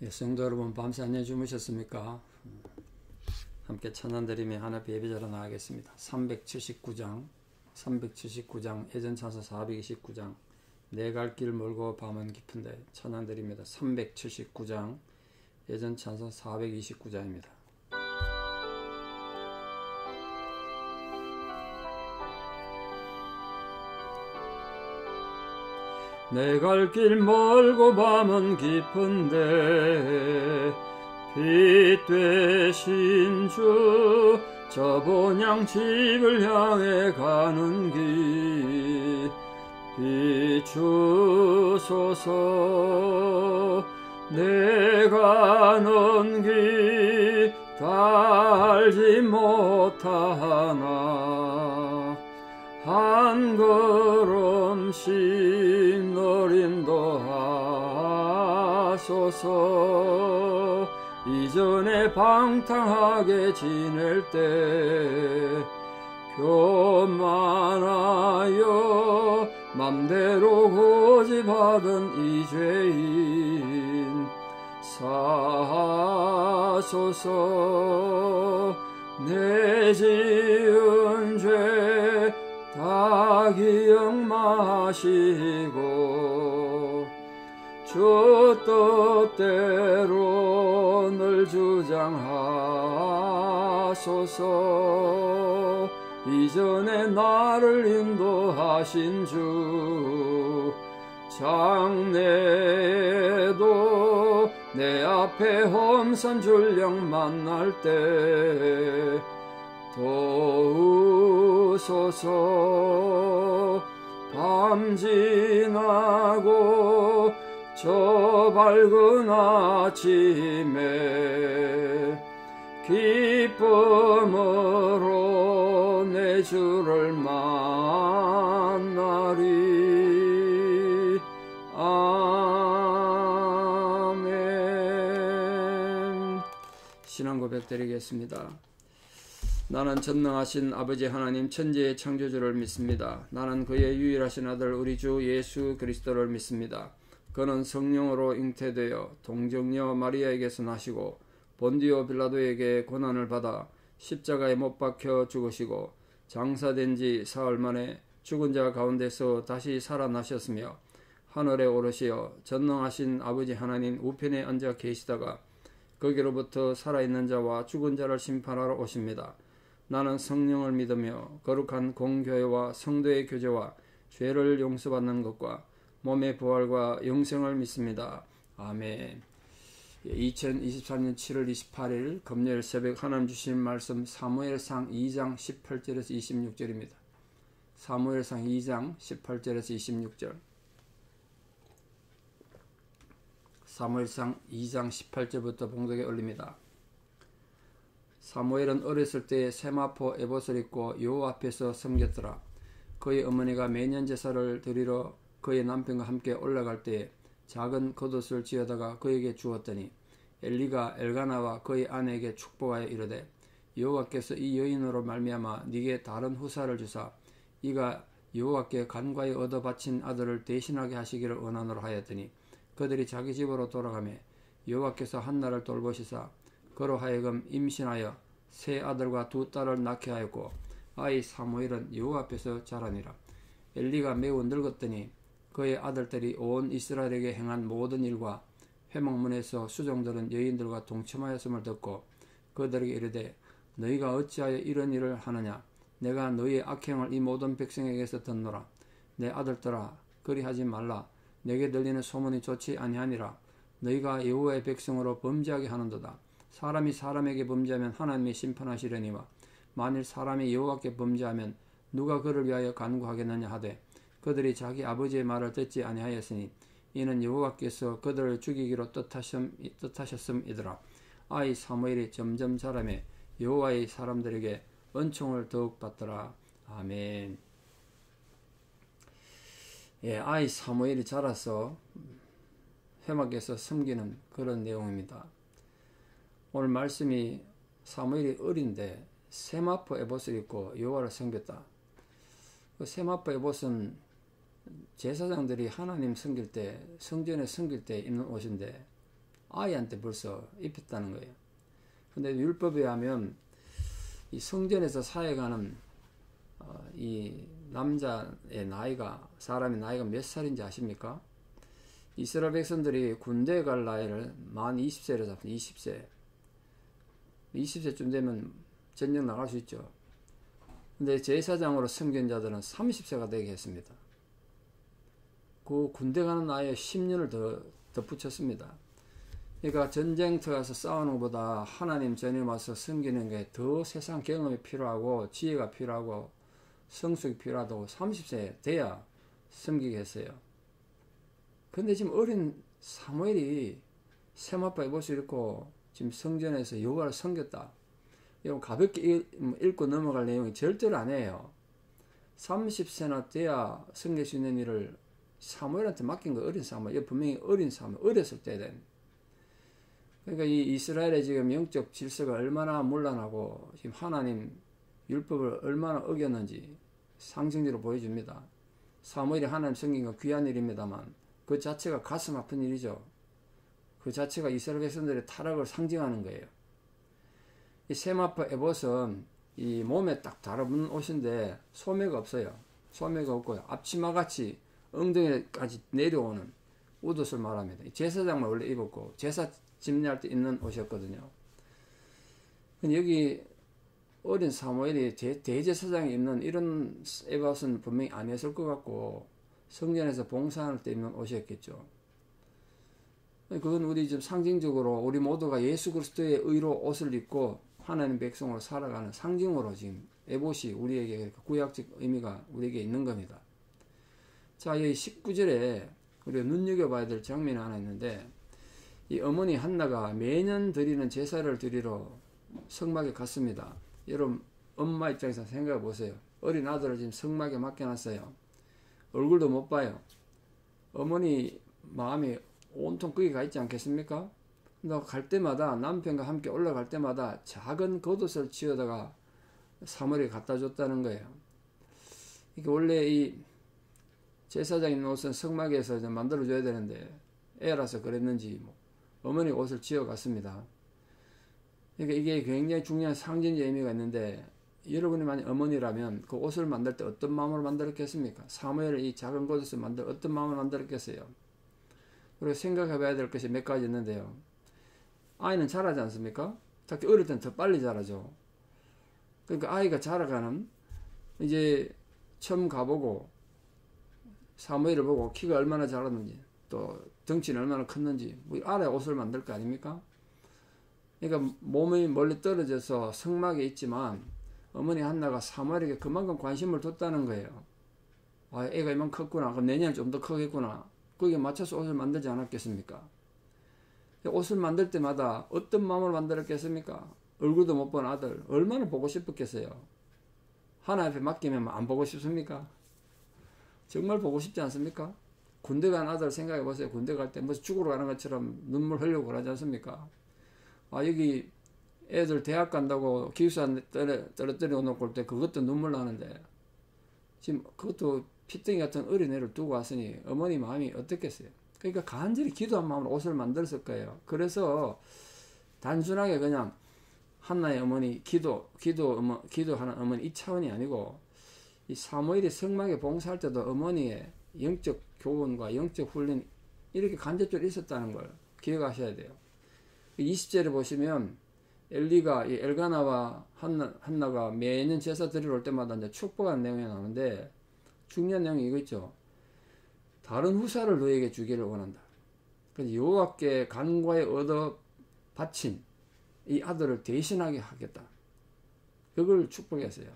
예, 성도 여러분, 밤새 안녕히 주무셨습니까? 함께 찬양드리며 하나님 예배자로 나가겠습니다. 379장 예전 찬사 429장 내 갈 길 멀고 밤은 깊은데 찬양드립니다. 379장 예전 찬사 429장입니다. 내 갈 길 멀고 밤은 깊은데 빛 되신 주 저 본향 집을 향해 가는 길 비추소서. 내 가는 길 달지 못하나 한 걸음씩 널 인도하소서. 이전에 방탕하게 지낼 때 교만하여 맘대로 고집하던 이 죄인 사하소서. 내 지은 죄 다 기억마시고 주 뜻대로 늘 주장하소서. 이전에 나를 인도하신 주 장래에도 내 앞에 험산 줄령 만날 때 도우소서. 밤 지나고 저 밝은 아침에 기쁨으로 내 주를 만나리. 아멘. 신앙 고백 드리겠습니다. 나는 전능하신 아버지 하나님 천지의 창조주를 믿습니다. 나는 그의 유일하신 아들 우리 주 예수 그리스도를 믿습니다. 그는 성령으로 잉태되어 동정녀 마리아에게서 나시고 본디오 빌라도에게 고난을 받아 십자가에 못 박혀 죽으시고 장사된 지 사흘 만에 죽은 자 가운데서 다시 살아나셨으며 하늘에 오르시어 전능하신 아버지 하나님 우편에 앉아 계시다가 거기로부터 살아있는 자와 죽은 자를 심판하러 오십니다. 나는 성령을 믿으며 거룩한 공교회와 성도의 교제와 죄를 용서받는 것과 몸의 부활과 영생을 믿습니다. 아멘. 2023년 7월 28일 금요일 새벽 하나님 주신 말씀 사무엘상 2장 18절에서 26절입니다. 사무엘상 2장 18절에서 26절. 사무엘상 2장 18절부터 봉독에 올립니다. 사무엘은 어렸을 때 세마포 에봇을 입고 여호와 앞에서 섬겼더라. 그의 어머니가 매년 제사를 드리러 그의 남편과 함께 올라갈 때에 작은 겉옷을 지어다가 그에게 주었더니 엘리가 엘가나와 그의 아내에게 축복하여 이르되 여호와께서 이 여인으로 말미암아 네게 다른 후사를 주사 이가 여호와께 간과히 얻어 바친 아들을 대신하게 하시기를 원하노라 하였더니 그들이 자기 집으로 돌아가매 여호와께서 한나를 돌보시사 그로 하여금 임신하여 세 아들과 두 딸을 낳게 하였고 아이 사무엘은 여호와 앞에서 자라니라. 엘리가 매우 늙었더니 그의 아들들이 온 이스라엘에게 행한 모든 일과 회막문에서 수종들은 여인들과 동침하였음을 듣고 그들에게 이르되 너희가 어찌하여 이런 일을 하느냐. 내가 너희의 악행을 이 모든 백성에게서 듣노라. 내 아들들아 그리하지 말라. 내게 들리는 소문이 좋지 아니하니라. 너희가 여호와의 백성으로 범죄하게 하는도다. 사람이 사람에게 범죄하면 하나님이 심판하시려니와 만일 사람이 여호와께 범죄하면 누가 그를 위하여 간구하겠느냐 하되 그들이 자기 아버지의 말을 듣지 아니하였으니 이는 여호와께서 그들을 죽이기로 뜻하셨음이더라. 아이 사무엘이 점점 자라매 여호와의 사람들에게 은총을 더욱 받더라. 아멘. 예, 아이 사무엘이 자라서 회막에서 섬기는 그런 내용입니다. 오늘 말씀이 사무엘이 어린데 세마포 에봇을 입고 여호와를 섬겼다. 그 세마포 에봇은 제사장들이 하나님 섬길 때 성전에 섬길 때 입는 옷인데 아이한테 벌써 입혔다는 거예요. 근데 율법에 의하면 이 성전에서 사역하는 이 남자의 나이가, 사람의 나이가 몇 살인지 아십니까? 이스라엘 백성들이 군대에 갈 나이를 만 20세로 잡습니다. 20세. 20세쯤 되면 전쟁 나갈 수 있죠. 근데 제사장으로 섬긴 자들은 30세가 되게 했습니다. 그 군대 가는 나이에 10년을 더 붙였습니다. 그러니까 전쟁터 가서 싸우는 것보다 하나님 전에 와서 섬기는 게 더 세상 경험이 필요하고 지혜가 필요하고 성숙이 필요하다고 30세 돼야 섬기게 했어요. 근데 지금 어린 사무엘이 세마포 에봇을 입고 지금 성전에서 여호와를 섬겼다. 이건 가볍게 읽고 넘어갈 내용이 절대로 아니에요. 30세나 돼야 섬길 수 있는 일을 사무엘한테 맡긴 거, 어린 사무엘. 이거 분명히 어린 사무엘, 어렸을 때 된. 그러니까 이 이스라엘의 지금 영적 질서가 얼마나 문란하고 지금 하나님 율법을 얼마나 어겼는지 상징적으로 보여줍니다. 사무엘이 하나님 섬긴 건 귀한 일입니다만 그 자체가 가슴 아픈 일이죠. 그 자체가 이스라엘 백성들의 타락을 상징하는 거예요. 이 세마포 에봇은 이 몸에 딱 달아붙는 옷인데 소매가 없어요. 소매가 없고요. 앞치마같이 엉덩이까지 내려오는 옷을 말합니다. 제사장만 원래 입었고 제사 집례할 때 입는 옷이었거든요. 근데 여기 어린 사무엘이 대제사장이 입는 이런 에봇은 분명히 아니었을 것 같고 성전에서 봉사할 때 입는 옷이었겠죠. 그건 우리 지금 상징적으로 우리 모두가 예수 그리스도의 의로 옷을 입고 하나님 백성으로 살아가는 상징으로 지금 에봇이 우리에게 구약적 의미가 우리에게 있는 겁니다. 자, 여기 19절에 우리가 눈여겨봐야 될 장면이 하나 있는데 이 어머니 한나가 매년 드리는 제사를 드리러 성막에 갔습니다. 여러분 엄마 입장에서 생각해 보세요. 어린 아들을 지금 성막에 맡겨놨어요. 얼굴도 못 봐요. 어머니 마음이 온통 거기 가 있지 않겠습니까? 근데 갈 때마다 남편과 함께 올라갈 때마다 작은 겉옷을 지어다가 사무엘에 갖다 줬다는 거예요. 이게 원래 이 제사장이 입는 옷은 성막에서 만들어 줘야 되는데 애라서 그랬는지 어머니 옷을 지어 갔습니다. 그러니까 이게 굉장히 중요한 상징적 의미가 있는데 여러분이 만약 어머니라면 그 옷을 만들 때 어떤 마음으로 만들었겠습니까? 사무엘이 이 작은 겉옷을 만들 어떤 마음으로 만들었겠어요? 그리고 생각해 봐야 될 것이 몇 가지 있는데요. 아이는 자라지 않습니까? 특히 어릴 때는 더 빨리 자라죠. 그러니까 아이가 자라가는 이제 처음 가보고 사무엘을 보고 키가 얼마나 자랐는지 또 덩치는 얼마나 컸는지 알아야 옷을 만들 거 아닙니까? 그러니까 몸이 멀리 떨어져서 성막에 있지만 어머니 한나가 사무엘에게 그만큼 관심을 뒀다는 거예요. 아, 애가 이만 컸구나. 그럼 내년에 좀 더 크겠구나. 거기에 맞춰서 옷을 만들지 않았겠습니까? 옷을 만들 때마다 어떤 마음으로 만들었겠습니까? 얼굴도 못 본 아들 얼마나 보고 싶었겠어요? 하나 앞에 맡기면 안 보고 싶습니까? 정말 보고 싶지 않습니까? 군대 간 아들 생각해 보세요. 군대 갈 때 무슨 죽으러 가는 것처럼 눈물 흘리고 그러지 않습니까? 아, 여기 애들 대학 간다고 기숙사 떨어뜨려 놓고 올 때 그것도 눈물 나는데 지금 그것도 피덩이 같은 어린애를 두고 왔으니 어머니 마음이 어떻겠어요? 그러니까 간절히 기도한 마음으로 옷을 만들었을 거예요. 그래서 단순하게 그냥 한나의 어머니 기도하는 어머니 이 차원이 아니고 이 사무엘이 성막에 봉사할 때도 어머니의 영적 교훈과 영적 훈련이 이렇게 간접적으로 있었다는 걸 기억하셔야 돼요. 20절에 보시면 엘리가 이 엘가나와 한나가 매년 제사 드리러 올 때마다 이제 축복하는 내용이 나오는데 중요한 내용이 이거 있죠. 다른 후사를 너에게 주기를 원한다. 그래서 여호와께 간과에 얻어 바친 이 아들을 대신하게 하겠다. 그걸 축복했어요.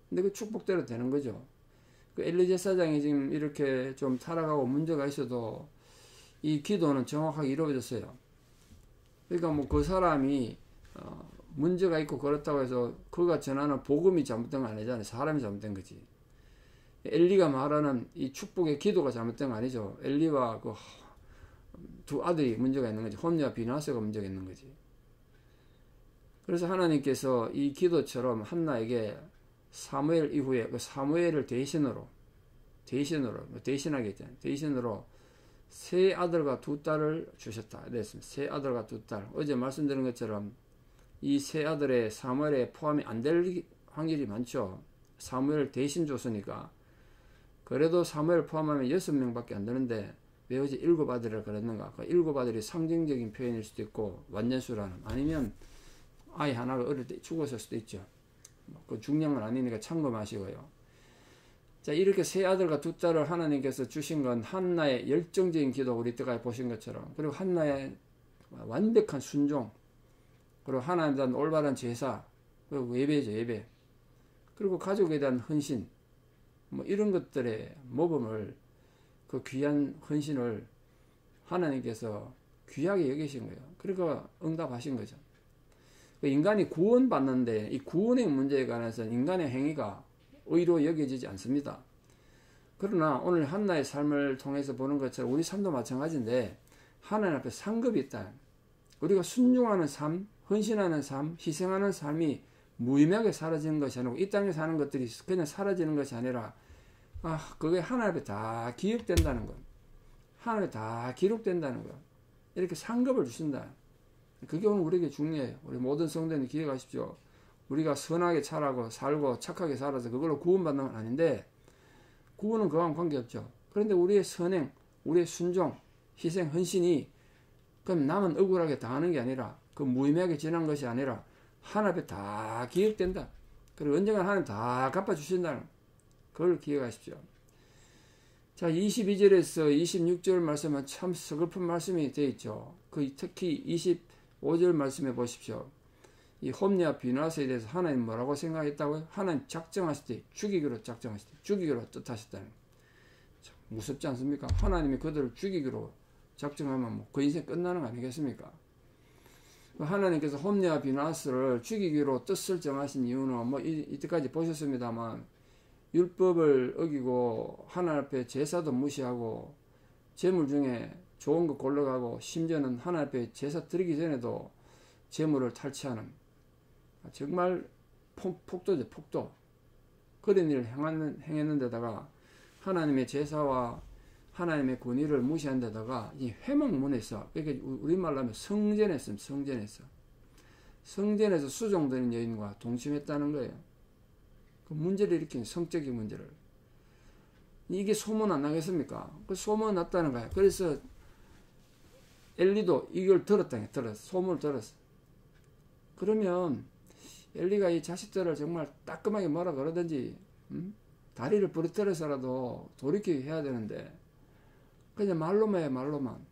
근데 그 축복대로 되는 거죠. 그 엘리 제사장이 지금 이렇게 좀 타락하고 문제가 있어도 이 기도는 정확하게 이루어졌어요. 그러니까 뭐 그 사람이 문제가 있고 그렇다고 해서 그가 전하는 복음이 잘못된 거 아니잖아요. 사람이 잘못된 거지. 엘리가 말하는 이 축복의 기도가 잘못된 거 아니죠. 엘리와 그 두 아들이 문제가 있는 거지. 홈리와 비나스가 문제가 있는 거지. 그래서 하나님께서 이 기도처럼 한나에게 사무엘 이후에 그 사무엘을 대신하게 했잖아요. 대신으로 세 아들과 두 딸을 주셨다. 이랬습니다. 세 아들과 두 딸. 어제 말씀드린 것처럼 이 세 아들의 사무엘에 포함이 안 될 확률이 많죠. 사무엘 대신 줬으니까. 그래도 사무엘 포함하면 6명밖에 안 되는데 왜 어제 7아들이라 그랬는가? 그 7아들이 상징적인 표현일 수도 있고 완전수라는, 아니면 아이 하나가 어릴 때 죽었을 수도 있죠. 그 중요한 건 아니니까 참고하시고요. 자, 이렇게 세 아들과 두 딸을 하나님께서 주신 건 한나의 열정적인 기도, 우리 때까지 보신 것처럼, 그리고 한나의 완벽한 순종, 그리고 하나님에 대한 올바른 제사, 그리고 예배죠, 예배, 그리고 가족에 대한 헌신, 뭐 이런 것들의 모범을, 그 귀한 헌신을 하나님께서 귀하게 여기신 거예요. 그러니까 응답하신 거죠. 인간이 구원받는데 이 구원의 문제에 관해서 인간의 행위가 의로 여겨지지 않습니다. 그러나 오늘 한나의 삶을 통해서 보는 것처럼 우리 삶도 마찬가지인데, 하나님 앞에 상급이 있다. 우리가 순종하는 삶, 헌신하는 삶, 희생하는 삶이 무의미하게 사라지는 것이 아니고, 이 땅에 사는 것들이 그냥 사라지는 것이 아니라, 그게 하나님 앞에 다 기억된다는 것, 하나님 앞에 다 기록된다는 것, 이렇게 상급을 주신다. 그게 오늘 우리에게 중요해요. 우리 모든 성도님 기억하십시오. 우리가 선하게 자라고 살고 착하게 살아서 그걸로 구원받는 건 아닌데, 구원은 그와는 관계없죠. 그런데 우리의 선행, 우리의 순종, 희생, 헌신이 그럼 남은 억울하게 당하는 게 아니라, 그 무의미하게 지난 것이 아니라 하나님 앞에 다 기억된다. 그리고 언젠가 하나님 다 갚아주신다는 그걸 기억하십시오. 자, 22절에서 26절 말씀은 참 서글픈 말씀이 되어 있죠. 특히 25절 말씀해 보십시오. 이 홈리와 비나스에 대해서 하나님 뭐라고 생각했다고요? 하나님 작정하실 때 죽이기로 작정하실 때 죽이기로 뜻하셨다는 거예요. 무섭지 않습니까? 하나님이 그들을 죽이기로 작정하면 뭐 그 인생 끝나는 거 아니겠습니까? 하나님께서 홈리와 비나스를 죽이기로 뜻을 정하신 이유는 뭐 이때까지 보셨습니다만, 율법을 어기고 하나님 앞에 제사도 무시하고 재물 중에 좋은 거 골라가고, 심지어는 하나님 앞에 제사 드리기 전에도 재물을 탈취하는, 정말 폭도죠, 폭도. 그런 일을 행했는 데다가 하나님의 제사와 하나님의 권위를 무시한 데다가 이 회막문에서, 그러니까 우리말로 하면 성전했습니다. 성전에서 수종되는 여인과 동침했다는 거예요. 그 문제를 일으킨 성적인 문제를. 이게 소문 안 나겠습니까? 그 소문 났다는 거예요. 그래서 엘리도 이걸 들었어. 소문을 들었어. 그러면 엘리가 이 자식들을 정말 따끔하게 뭐라 그러든지, 다리를 부러뜨려서라도 돌이켜야 되는데, 그냥 말로만 해, 말로만.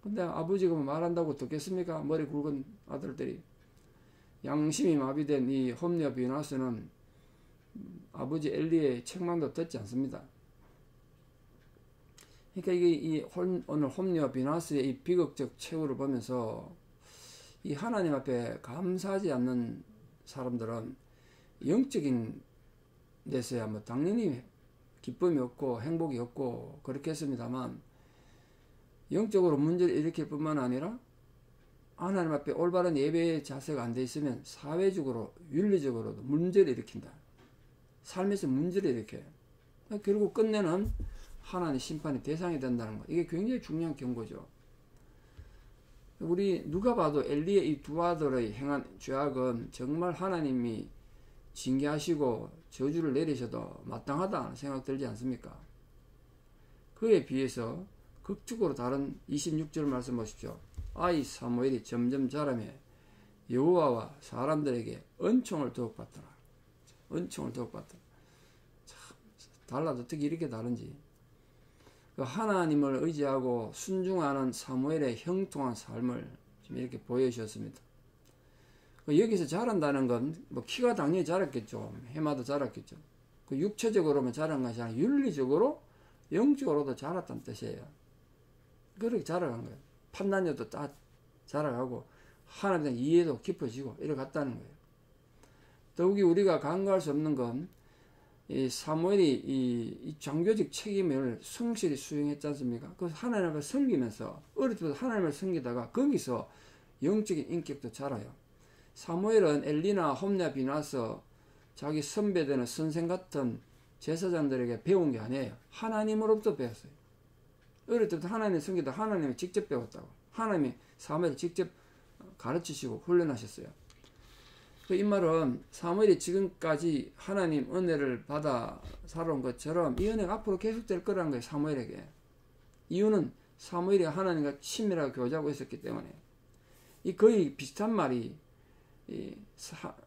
근데 아버지가 뭐 말한다고 듣겠습니까? 머리 굵은 아들들이. 양심이 마비된 이 홈리와 비나스는 아버지 엘리의 책망도 듣지 않습니다. 그러니까 이게 오늘 홈리와 비나스의 이 비극적 최후를 보면서, 이 하나님 앞에 감사하지 않는 사람들은 영적인 데서야 뭐 당연히 기쁨이 없고 행복이 없고 그렇겠습니다만, 영적으로 문제를 일으킬 뿐만 아니라 하나님 앞에 올바른 예배의 자세가 안 돼 있으면 사회적으로, 윤리적으로도 문제를 일으킨다. 삶에서 문제를 일으켜요. 결국 끝내는 하나님의 심판의 대상이 된다는 것. 이게 굉장히 중요한 경고죠. 우리 누가 봐도 엘리의 이 두 아들의 행한 죄악은 정말 하나님이 징계하시고 저주를 내리셔도 마땅하다는 생각 들지 않습니까? 그에 비해서 극적으로 다른 26절 말씀 보십시오. 아이 사무엘이 점점 자라며 여호와와 사람들에게 은총을 더욱 받더라. 은총을 더욱 받더라. 참 달라도 어떻게 이렇게 다른지. 하나님을 의지하고 순종하는 사무엘의 형통한 삶을 좀 이렇게 보여주셨습니다. 여기서 자란다는 건 뭐 키가 당연히 자랐겠죠. 해마도 자랐겠죠. 그 육체적으로만 자란 것이 아니라 윤리적으로, 영적으로도 자랐다는 뜻이에요. 그렇게 자라간 거예요. 판단력도 딱 자라가고 하나님에 대한 이해도 깊어지고 이래 갔다는 거예요. 더욱이 우리가 간과할 수 없는 건, 이 사무엘이 이 장교직 책임을 성실히 수행했지 않습니까? 그 하나님 앞에 섬기면서, 어릴 때부터 하나님을 섬기다가 거기서 영적인 인격도 자라요. 사무엘은 엘리나 홈리와 비나스, 자기 선배되는 선생 같은 제사장들에게 배운 게 아니에요. 하나님으로부터 배웠어요. 어릴 때부터 하나님의 성경도 하나님이 직접 배웠다고. 하나님이 사무엘을 직접 가르치시고 훈련하셨어요. 이 말은 사무엘이 지금까지 하나님 은혜를 받아 살아온 것처럼 이 은혜가 앞으로 계속될 거라는 거예요. 사무엘에게. 이유는 사무엘이 하나님과 친밀하게 교제하고 있었기 때문에. 이 거의 비슷한 말이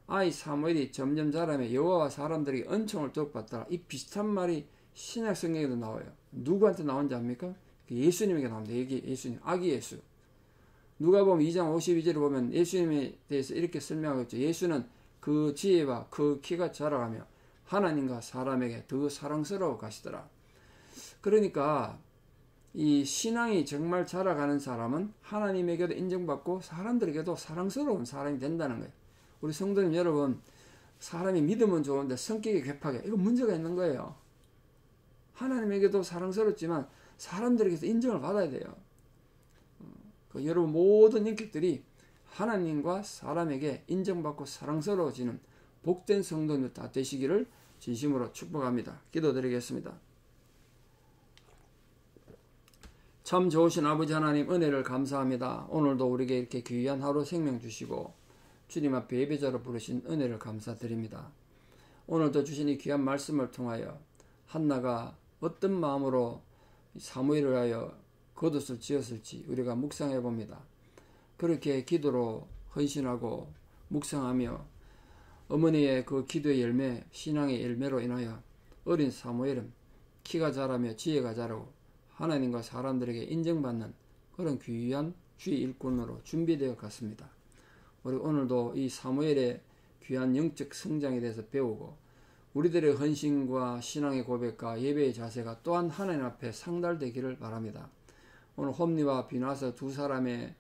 아이 사무엘이 점점 자라며 여호와와 사람들에게 은총을 주고받더라. 이 비슷한 말이 신약 성경에도 나와요. 누구한테 나온지 압니까? 예수님에게 나옵니다. 예수님, 아기 예수. 누가 보면 2장 52절을 보면 예수님에 대해서 이렇게 설명하고 있죠. 예수는 그 지혜와 그 키가 자라가며 하나님과 사람에게 더 사랑스러워 가시더라. 그러니까 이 신앙이 정말 자라가는 사람은 하나님에게도 인정받고 사람들에게도 사랑스러운 사람이 된다는 거예요. 우리 성도님 여러분, 사람이 믿으면 좋은데 성격이 괴팍해. 이거 문제가 있는 거예요. 하나님에게도 사랑스럽지만 사람들에게서 인정을 받아야 돼요. 여러분 모든 인격들이 하나님과 사람에게 인정받고 사랑스러워지는 복된 성도들 다 되시기를 진심으로 축복합니다. 기도드리겠습니다. 참 좋으신 아버지 하나님 은혜를 감사합니다. 오늘도 우리에게 이렇게 귀한 하루 생명 주시고 주님 앞에 예배자로 부르신 은혜를 감사드립니다. 오늘도 주신 이 귀한 말씀을 통하여 한나가 어떤 마음으로 사무엘을 하여 겉옷을 지었을지 우리가 묵상해 봅니다. 그렇게 기도로 헌신하고 묵상하며 어머니의 그 기도의 열매, 신앙의 열매로 인하여 어린 사무엘은 키가 자라며 지혜가 자라고 하나님과 사람들에게 인정받는 그런 귀한 주의 일꾼으로 준비되어 갔습니다. 우리 오늘도 이 사무엘의 귀한 영적 성장에 대해서 배우고 우리들의 헌신과 신앙의 고백과 예배의 자세가 또한 하나님 앞에 상달되기를 바랍니다. 오늘 홈리와 비나서 두 사람의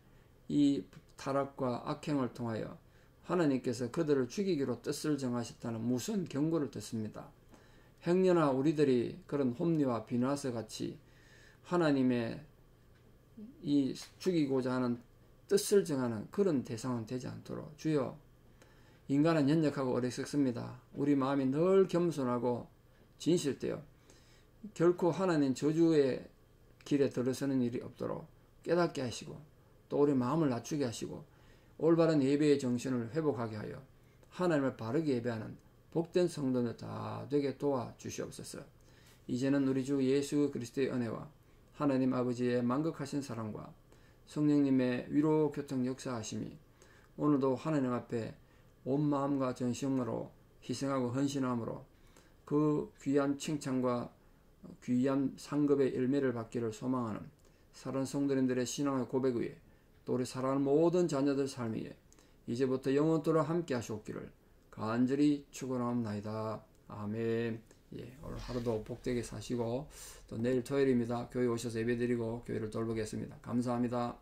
이 타락과 악행을 통하여 하나님께서 그들을 죽이기로 뜻을 정하셨다는 무서운 경고를 듣습니다. 행여나 우리들이 그런 홈리와 비나서 같이 하나님의 이 죽이고자 하는 뜻을 정하는 그런 대상은 되지 않도록 주여, 인간은 연약하고 어리석습니다. 우리 마음이 늘 겸손하고 진실되어 결코 하나님 저주의 길에 들어서는 일이 없도록 깨닫게 하시고 또 우리 마음을 낮추게 하시고 올바른 예배의 정신을 회복하게 하여 하나님을 바르게 예배하는 복된 성도들 다 되게 도와주시옵소서. 이제는 우리 주 예수 그리스도의 은혜와 하나님 아버지의 만극하신 사랑과 성령님의 위로 교통 역사하심이 오늘도 하나님 앞에 온 마음과 전심으로 희생하고 헌신함으로 그 귀한 칭찬과 귀한 상급의 열매를 받기를 소망하는 사랑하는 성도님들의 신앙의 고백 위에 또 우리 사랑하는 모든 자녀들 삶 위에 이제부터 영원토록 함께 하시옵기를 간절히 축원하옵나이다. 아멘. 오늘 하루도 복되게 사시고 또 내일 토요일입니다. 교회 오셔서 예배드리고 교회를 돌보겠습니다. 감사합니다.